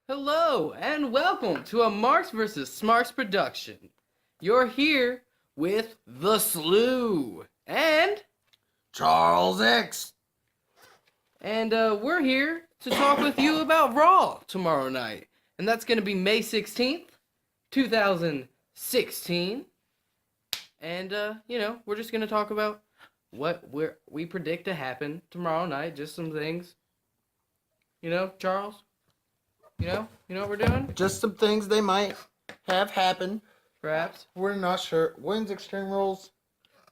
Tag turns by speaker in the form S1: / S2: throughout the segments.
S1: Hello and welcome to a Marksvssmarks production. You're here with the Slew and
S2: Charles X.
S1: we're here to talk with you about Raw tomorrow night, and that's going to be May 16th, 2016. And we're just going to talk about what we predict to happen tomorrow night, just some things. Charles? You know what we're doing?
S2: Just some things they might have happen.
S1: Perhaps
S2: We're not sure. When's Extreme Rules?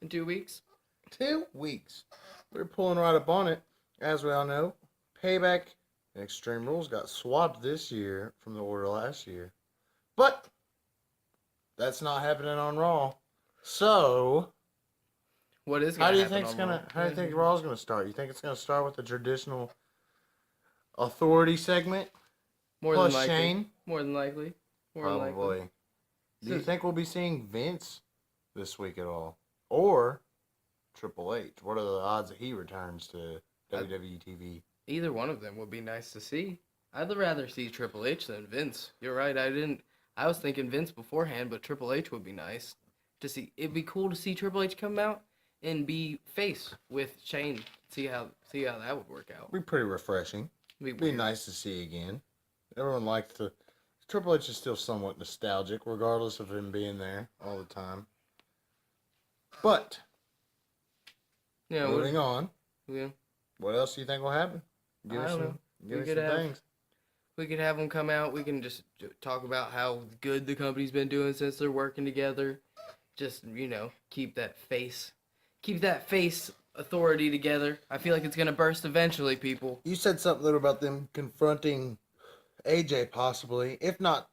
S1: in 2 weeks.
S2: 2 weeks. We're pulling right up on it. As we all know, Payback and Extreme Rules got swapped this year from the order last year. But that's not happening on Raw. So,
S1: What is
S2: how
S1: going
S2: do
S1: to
S2: you
S1: happen
S2: think
S1: on
S2: it's gonna?
S1: Raw?
S2: How do you think Raw's gonna start? You think it's gonna start with the traditional authority segment?
S1: More
S2: plus
S1: than likely.
S2: Shane?
S1: More than likely. More than likely.
S2: Probably. Do you
S1: So-
S2: think we'll be seeing Vince this week at all? Or Triple H? What are the odds that he returns to WWE TV?
S1: Either one of them would be nice to see. I'd rather see Triple H than Vince. You're right. I was thinking Vince beforehand, but Triple H would be nice to see. It'd be cool to see Triple H come out and be face with Shane. See how that would work out.
S2: Be pretty refreshing.
S1: It'd
S2: Be
S1: weird.
S2: nice to see again. Everyone likes to. Triple H is still somewhat nostalgic, regardless of him being there all the time. But
S1: Yeah.
S2: moving on,
S1: Yeah.
S2: what else do you think will happen? Give
S1: I
S2: us
S1: don't
S2: some,
S1: know.
S2: give
S1: We
S2: us
S1: could
S2: some
S1: have-
S2: things.
S1: We could have them come out. We can just talk about how good the company's been doing since they're working together. Just, keep that face authority together. I feel like it's going to burst eventually, people.
S2: You said something little about them confronting AJ possibly, if not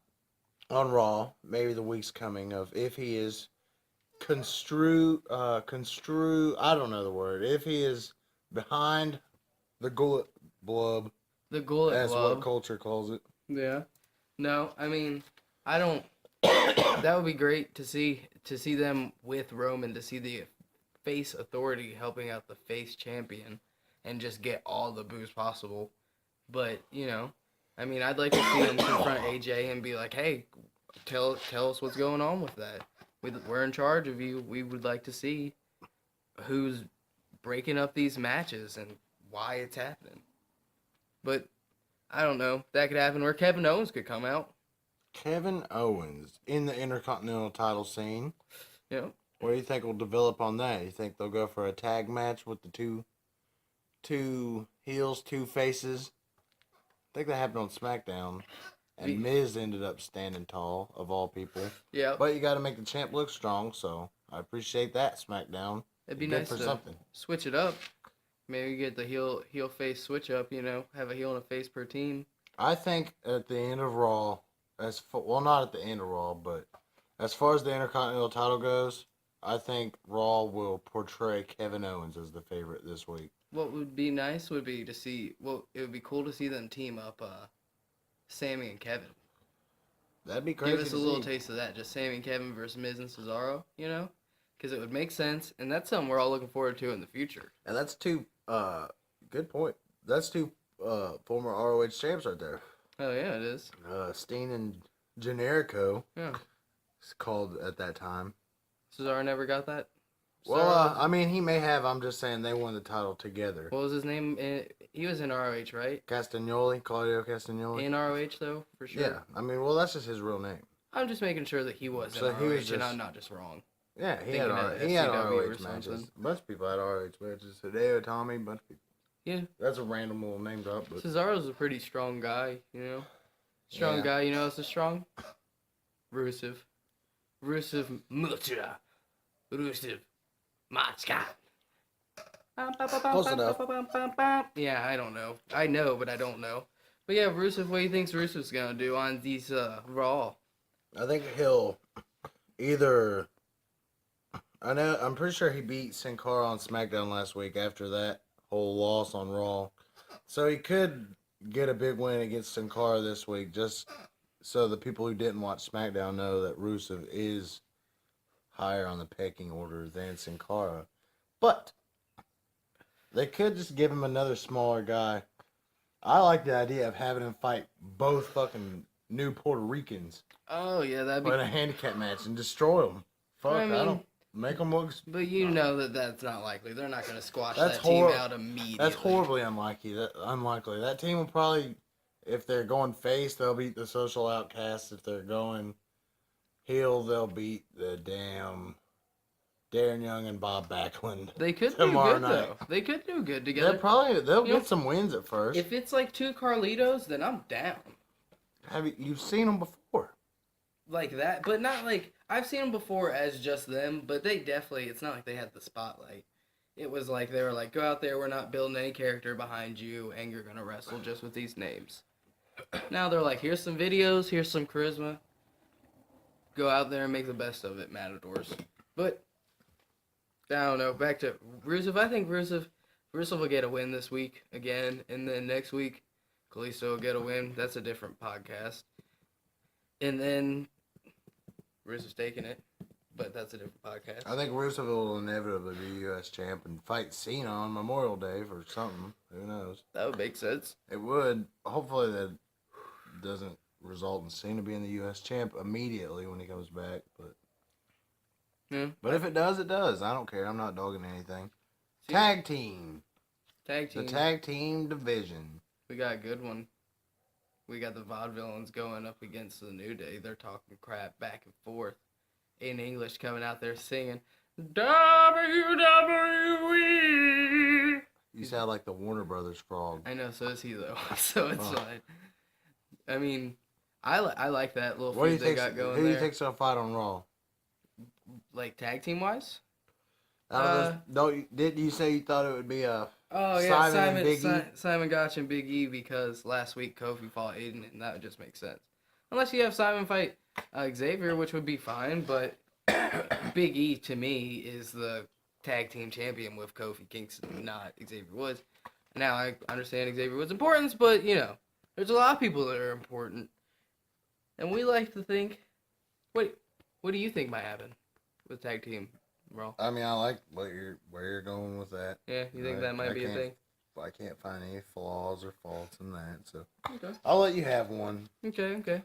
S2: on Raw, maybe the weeks coming of if he is construe, I don't know the word. If he is behind the gullet blub,
S1: The Gullet
S2: as
S1: Glove.
S2: what culture calls it.
S1: Yeah. No, I mean, I don't. That would be great to see them with Roman, to see the face authority helping out the face champion, and just get all the boost possible. But I mean, I'd like to see him confront AJ and be like, "Hey, tell us what's going on with that. We're in charge of you. We would like to see who's breaking up these matches and why it's happening." But I don't know. That could happen where Kevin Owens could come out.
S2: Kevin Owens in the Intercontinental title scene.
S1: You
S2: What do you think will develop on that? You think they'll go for a tag match with the two heels, two faces? I think that happened on SmackDown. And Miz ended up standing tall, of all people.
S1: Yeah.
S2: But you got to make the champ look strong, so I appreciate that, SmackDown.
S1: It'd be
S2: Good
S1: nice
S2: for
S1: to
S2: something.
S1: switch it up. Maybe get the heel face switch up. Have a heel and a face per team.
S2: I think at the end of Raw, not at the end of Raw, but as far as the Intercontinental title goes, I think Raw will portray Kevin Owens as the favorite this week.
S1: What would be nice would be to see. Well, it would be cool to see them team up, Sammy and Kevin.
S2: That'd be crazy.
S1: Give us a little taste of that. Just Sammy and Kevin versus Miz and Cesaro. Because it would make sense, and that's something we're all looking forward to in the future.
S2: And that's two. Good point. That's two former ROH champs right there.
S1: Oh yeah, it is.
S2: Steen and Generico.
S1: Yeah.
S2: It's called at that time.
S1: Cesaro never got that.
S2: Well, I mean, he may have. I'm just saying they won the title together.
S1: What was his name? He was in ROH, right?
S2: Castagnoli, Claudio Castagnoli.
S1: In ROH, though, for sure.
S2: Yeah, I mean, well, that's just his real name.
S1: I'm just making sure that he was in
S2: So
S1: ROH,
S2: he was
S1: and
S2: just-
S1: I'm not just wrong.
S2: Yeah, he
S1: Thinking
S2: had
S1: of
S2: he had
S1: SCW or
S2: ROH matches.
S1: something.
S2: A bunch of people had ROH matches. Hideo Tommy, a bunch of people.
S1: Yeah.
S2: That's a random little name drop, but
S1: Cesaro's a pretty strong guy, Strong
S2: Yeah.
S1: guy, it's a strong? Rusev. Rusev Mutra. Rusev Matska.
S2: Close enough.
S1: Yeah, I don't know. I know, but I don't know. But yeah, Rusev, what do you think Rusev's gonna do on these Raw?
S2: I think he'll either. I'm pretty sure he beat Sin Cara on SmackDown last week after that whole loss on Raw. So he could get a big win against Sin Cara this week, just so the people who didn't watch SmackDown know that Rusev is higher on the pecking order than Sin Cara. But they could just give him another smaller guy I like the idea of having him fight both fucking new Puerto Ricans,
S1: Oh yeah, that'd be.
S2: put in a handicap match and destroy them. Fuck,
S1: I
S2: I,
S1: mean,
S2: don't make them look.
S1: but you know that that's not likely. They're not gonna squash
S2: That's
S1: that team
S2: hor-
S1: out immediately.
S2: That's horribly unlikely. Unlikely. That team will probably, if they're going face, they'll beat the Social Outcasts. If they're going heel, they'll beat the damn Darren Young and Bob Backlund.
S1: They could do
S2: tomorrow
S1: good
S2: night.
S1: though. They could do good together.
S2: They'll
S1: You know,
S2: get some wins at first.
S1: If it's like two Carlitos, then I'm down.
S2: You've seen them before?
S1: Like that, but not like I've seen them before as just them. But they definitely, it's not like they had the spotlight. It was like they were like, go out there, we're not building any character behind you, and you're gonna wrestle just with these names. Now they're like, here's some videos, here's some charisma. Go out there and make the best of it, Matadors. But I don't know. Back to Rusev. I think Rusev will get a win this week again, and then next week, Kalisto will get a win. That's a different podcast. And then Rusev's taking it, but that's a different podcast.
S2: I think Rusev will inevitably be U.S. champ and fight Cena on Memorial Day for something. Who knows?
S1: That would make sense.
S2: It would. Hopefully that doesn't result in Cena being the U.S. champ immediately when he comes back.
S1: Yeah.
S2: But if it does, it does. I don't care. I'm not dogging anything.
S1: See,
S2: Tag team.
S1: Tag team.
S2: The tag team division.
S1: We got a good one. We got the Vaudevillains going up against the New Day. They're talking crap back and forth. In English coming out there singing WWE.
S2: You sound like the Warner Brothers frog.
S1: I know, so is he though. So it's
S2: Oh.
S1: fine. I mean, I like that little
S2: What do you
S1: feud they
S2: think?
S1: got going
S2: Who do you
S1: there.
S2: think's gonna fight on Raw?
S1: Like tag team wise?
S2: Didn't you say you thought it would be a
S1: Oh yeah,
S2: Simon and Big E?
S1: Simon Gotch and Big E, because last week Kofi fought Aiden, and that would just make sense. Unless you have Simon fight Xavier, which would be fine, but Big E to me is the tag team champion with Kofi Kingston, not Xavier Woods. Now I understand Xavier Woods' importance, but you know, there's a lot of people that are important, and we like to think. What do you think might happen with tag team, Raw?
S2: I mean, I like where you're going with that.
S1: Yeah, you think that might be a thing?
S2: I can't find any flaws or faults in that, so
S1: Okay.
S2: I'll let you have one.
S1: Okay.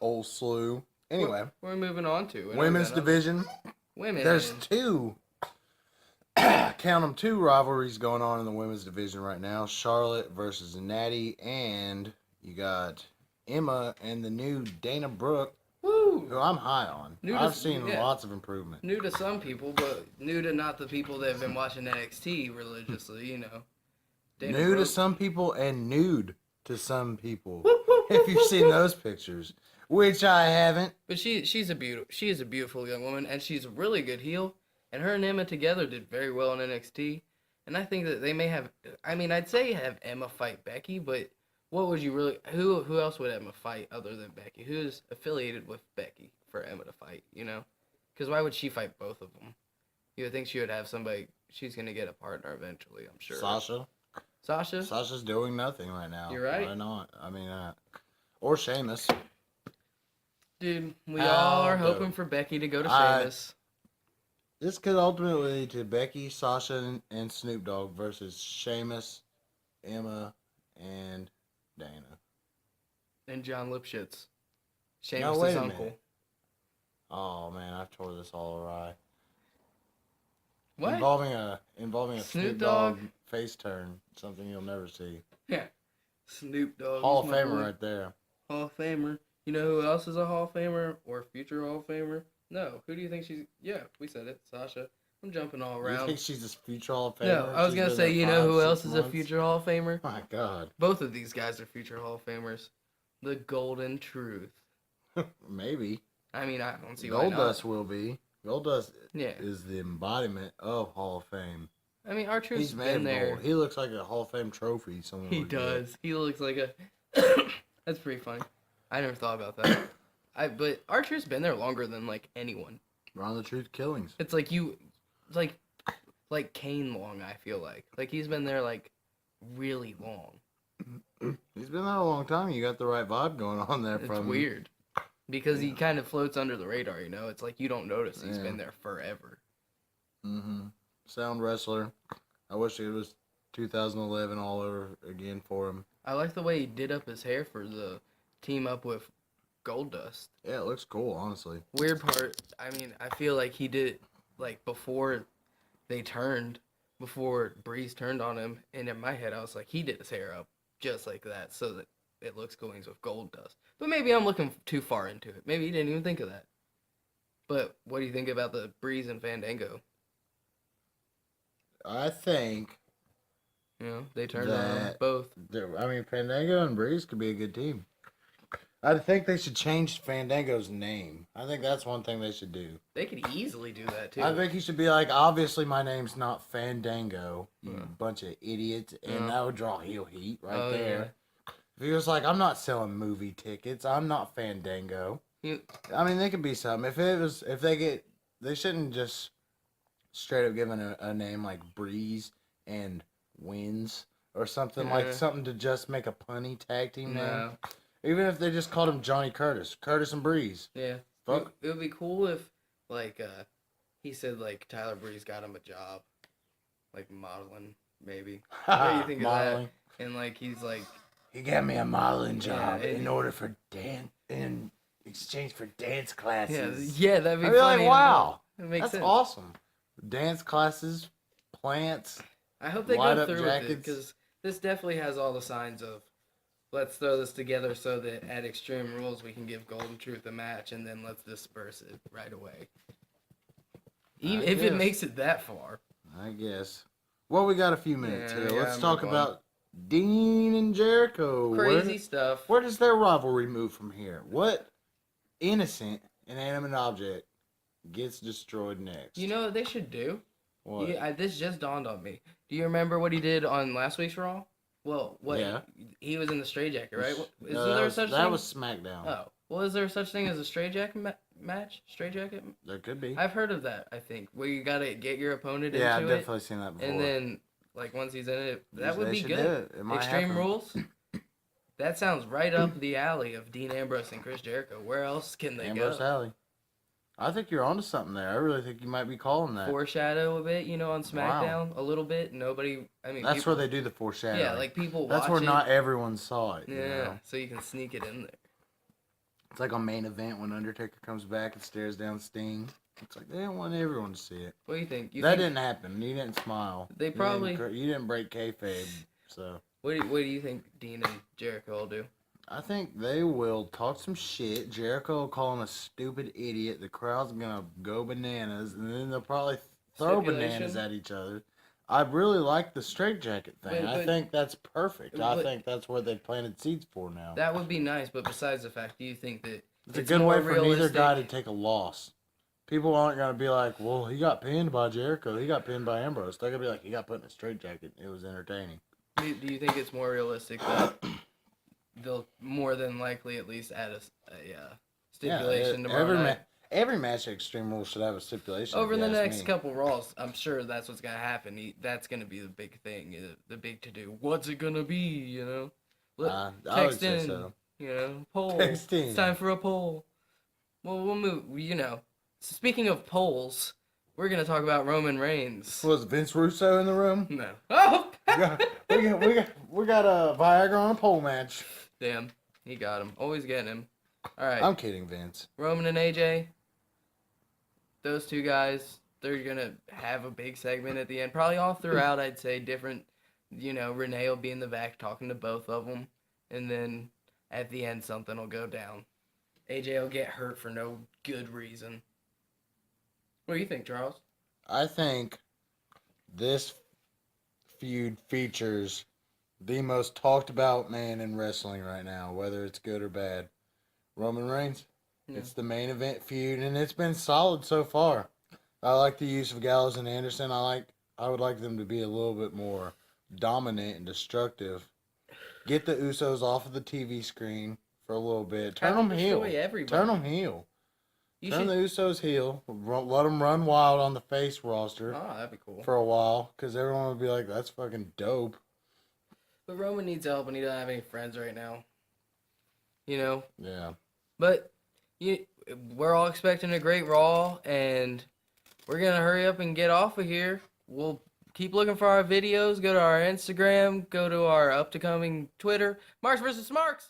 S2: Old slew. Anyway,
S1: We're moving on to
S2: women's division.
S1: Women.
S2: There's two. Count them, two rivalries going on in the women's division right now. Charlotte versus Natty, and you got Emma and the new Dana Brooke,
S1: Woo!
S2: who I'm high on. I've seen lots of improvement.
S1: New to some people, but new to not the people that have been watching NXT religiously, you know. Dana
S2: New to
S1: Brooke.
S2: some people and nude to some people. If you've seen those pictures, which I haven't.
S1: But she is a beautiful young woman, and she's a really good heel. And her and Emma together did very well in NXT. And I think that they may have. I mean, I'd say have Emma fight Becky, but what would you really? Who else would Emma fight other than Becky? Who's affiliated with Becky for Emma to fight? You know, because why would she fight both of them? You would think she would have somebody. She's gonna get a partner eventually. I'm sure. Sasha.
S2: Sasha's doing nothing right now.
S1: You're right.
S2: Why not? I mean, or Sheamus.
S1: Dude, we all are hoping for Becky to go to Sheamus.
S2: This could ultimately lead to Becky, Sasha, and Snoop Dogg versus Sheamus, Emma, and Dana.
S1: And John Lipschitz.
S2: Now,
S1: Sheamus'
S2: wait a
S1: uncle.
S2: minute. Oh man, I've tore this all awry.
S1: What?
S2: Involving a Snoop Dogg
S1: Dogg?
S2: face turn, something you'll never see.
S1: Yeah. Snoop Dogg.
S2: Hall of Famer right there.
S1: Hall of Famer. You know who else is a Hall of Famer or future Hall of Famer? No. Who do you think she's... Yeah, we said it. Sasha. I'm jumping all
S2: You
S1: around.
S2: think she's a future Hall of Famer?
S1: No, I was going to say, you know who else is a future Hall of Famer?
S2: My God.
S1: Both of these guys are future Hall of Famers. The Golden Truth.
S2: Maybe.
S1: I mean, I don't see why not.
S2: Goldust will be. Goldust
S1: Yeah.
S2: is the embodiment of Hall of Fame.
S1: I mean, R-Truth's
S2: He's made
S1: been
S2: of
S1: there.
S2: gold. He looks like a Hall of Fame trophy. Someone
S1: He
S2: would get.
S1: does. He looks like a... That's pretty funny. I never thought about that. But R-Truth's been there longer than, like, anyone.
S2: Ron the Truth Killings.
S1: It's like like Kane long, I feel like. Like, he's been there, like, really long.
S2: He's been there a long time. You got the right vibe going on there
S1: It's
S2: from
S1: weird. Because he kind of floats under the radar, you know? It's like you don't notice he's
S2: Yeah.
S1: been there forever.
S2: Mm-hmm. Sound wrestler. I wish it was 2011 all over again for him.
S1: I like the way he did up his hair for the team up with Goldust.
S2: Yeah, it looks cool, honestly.
S1: Weird part, I mean, I feel like he did it like before they turned, before Breeze turned on him, and in my head I was like, he did his hair up just like that so that it looks cool. He's with Goldust. But maybe I'm looking too far into it. Maybe he didn't even think of that. But what do you think about the Breeze and Fandango?
S2: I think
S1: You know, they turned on both.
S2: I mean, Fandango and Breeze could be a good team. I think they should change Fandango's name. I think that's one thing they should do.
S1: They could easily do that too.
S2: I think he should be like, obviously my name's not Fandango, you
S1: Yeah.
S2: bunch of idiots, and
S1: Yeah.
S2: that would draw heel heat right
S1: Oh,
S2: there. If he was like, I'm not selling movie tickets, I'm not Fandango.
S1: You-
S2: I mean, they could be something. They shouldn't just straight up give a name like Breeze and Wins or something like something to just make a punny tag team name.
S1: No.
S2: Even if they just called him Johnny Curtis and Breeze.
S1: Yeah.
S2: Fuck.
S1: It would be cool if, like, he said, like, Tyler Breeze got him a job. Like, modeling, maybe. What do you think of
S2: Modeling.
S1: that? And, like, he's like...
S2: He got me a modeling job
S1: in
S2: exchange for dance classes.
S1: Yeah, that'd be
S2: I'd be
S1: funny.
S2: like, wow,
S1: It makes
S2: that's
S1: sense.
S2: awesome. Dance classes, plants.
S1: I hope they
S2: light
S1: go
S2: up
S1: through with it,
S2: jackets.
S1: because this definitely has all the signs of, let's throw this together so that at Extreme Rules we can give Golden Truth a match, and then let's disperse it right away. Even if it
S2: guess.
S1: makes it that far.
S2: I guess. Well, we got a few minutes
S1: Yeah,
S2: here.
S1: yeah,
S2: Let's
S1: I'm
S2: talk
S1: going.
S2: about Dean and Jericho.
S1: Crazy stuff.
S2: Where does their rivalry move from here? What innocent, inanimate object gets destroyed next?
S1: You know what they should do?
S2: What?
S1: This just dawned on me. Do you remember what he did on last week's Raw? Well,
S2: Yeah.
S1: He was in the straitjacket, right? Isn't
S2: No,
S1: there
S2: that
S1: such
S2: was,
S1: thing?
S2: That was SmackDown.
S1: Oh, well, is there such thing as a straitjacket match? Straitjacket?
S2: There could be.
S1: I've heard of that. I think where you gotta get your opponent
S2: Yeah, I've
S1: into it,
S2: definitely seen that before.
S1: and then like once he's in it, that would
S2: They
S1: be
S2: should
S1: good.
S2: do it. It might
S1: Extreme
S2: happen.
S1: Rules. That sounds right up the alley of Dean Ambrose and Chris Jericho. Where else can they
S2: Ambrose
S1: go?
S2: Alley. I think you're onto something there. I really think you might be calling that.
S1: Foreshadow a bit, on SmackDown a little bit. Nobody, I mean,
S2: That's
S1: people,
S2: where they do the foreshadowing.
S1: yeah, like people
S2: That's
S1: watch
S2: where
S1: it.
S2: not everyone saw it.
S1: Yeah,
S2: You know?
S1: so you can sneak it in there.
S2: It's like a main event when Undertaker comes back and stares down Sting. It's like they didn't want everyone to see it.
S1: What do you think?
S2: That didn't happen. You didn't smile.
S1: They probably-
S2: You didn't break kayfabe. So
S1: What do you think Dean and Jericho will do?
S2: I think they will talk some shit. Jericho will call him a stupid idiot. The crowd's gonna go bananas, and then they'll probably throw bananas
S1: Stipulation?
S2: at each other. I really like the straitjacket thing. I
S1: But-
S2: think that's perfect. I
S1: but-
S2: think that's what they planted seeds for now.
S1: That would be nice, but besides the fact, do you think that
S2: It's a good
S1: more
S2: way for neither
S1: realistic-
S2: guy to take a loss. People aren't going to be like, well, he got pinned by Jericho. He got pinned by Ambrose. They're going to be like, he got put in a straitjacket. It was entertaining.
S1: Do you think it's more realistic that they'll more than likely at least add a stipulation tomorrow night?
S2: Every match at Extreme Rules should have a stipulation.
S1: Over
S2: if
S1: the
S2: you ask
S1: next
S2: me.
S1: couple Raws, I'm sure that's what's gonna happen. That's gonna be the big thing, the big to do. What's it gonna be?
S2: I would
S1: Text
S2: say
S1: in,
S2: so.
S1: poll.
S2: Text in.
S1: It's time for a poll. Well, we'll move. Speaking of polls, we're gonna talk about Roman Reigns.
S2: Was Vince Russo in the room?
S1: No. Oh,
S2: we got a Viagra on a pole match.
S1: damn, he got him. Always getting him. All right.
S2: I'm kidding, Vince.
S1: Roman and AJ, those two guys, they're going to have a big segment at the end. Probably all throughout, I'd say, different, Renee will be in the back talking to both of them. And then at the end, something will go down. AJ will get hurt for no good reason. What do you think, Charles?
S2: I think this feud features the most talked about man in wrestling right now, whether it's good or bad. Roman Reigns.
S1: Yeah.
S2: It's the main event feud, and it's been solid so far. I like the use of Gallows and Anderson. I would like them to be a little bit more dominant and destructive. Get the Usos off of the TV screen for a little bit. Turn them heel. Turn them heel. Turn the Usos heel. Let them run wild on the face roster
S1: Oh, that'd be cool.
S2: for a while, because everyone would be like, that's fucking dope.
S1: But Roman needs help, and he doesn't have any friends right now.
S2: Yeah.
S1: But we're all expecting a great Raw, and we're going to hurry up and get off of here. We'll keep looking for our videos. Go to our Instagram. Go to our up to coming Twitter. Marks versus Smarks.